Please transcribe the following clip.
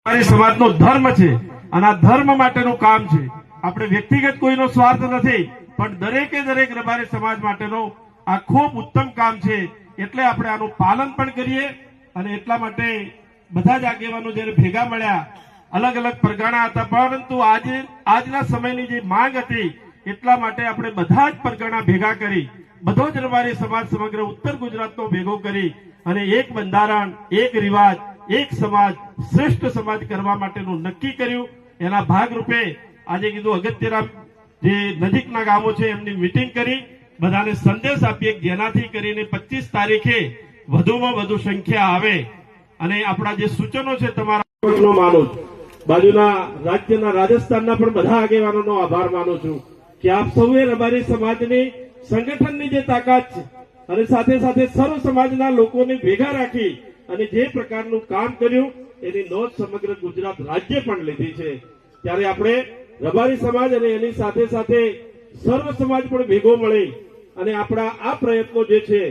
સમાજનો ધર્મ છે અને આ ધર્મ માટેનું કામ છે. આપણે વ્યક્તિગત કોઈનો સ્વાર્થ નથી, પણ દરેકે દરેક રબારી સમાજ માટેનો આ ખૂબ ઉત્તમ કામ છે. એટલે આપણે આનું પાલન પણ કરીએ. અને એટલા માટે બધા જ આગેવાનો જયારે ભેગા મળ્યા, અલગ અલગ પરગણા હતા, પરંતુ આજના સમયની જે માંગ હતી એટલા માટે આપણે બધા જ પરગણા ભેગા કરી, બધો જ રબારી સમાજ સમગ્ર ઉત્તર ગુજરાતનો ભેગો કરી અને એક બંધારણ, એક રિવાજ, એક સમાજ, શ્રેષ્ઠ સમાજ કરવા માટેનું નક્કી કર્યું. એના ભાગરૂપે આજે કીધું અગત્યના જે નજીકના ગામો છે એમની મિટિંગ કરી, બધાને સંદેશ આપીએ જેનાથી કરીને 25 તારીખે વધુમાં વધુ સંખ્યા આવે. અને આપણા જે સૂચનો છે તમારા માનું છું, બાજુના રાજ્યના રાજસ્થાનના પણ બધા આગેવાનોનો આભાર માનું છું કે આપ સૌએ રબારી સમાજની સંગઠનની જે તાકાત છે અને સાથે સાથે સર્વ સમાજના લોકોને ભેગા રાખી અને જે પ્રકારનું કામ કર્યું એની નોંધ સમગ્ર ગુજરાત રાજ્ય પણ લીધી છે. ત્યારે આપણે રબારી સમાજ અને એની સાથે સાથે સર્વ સમાજ પણ ભેગો મળી અને આપણા આ પ્રયત્નો જે છે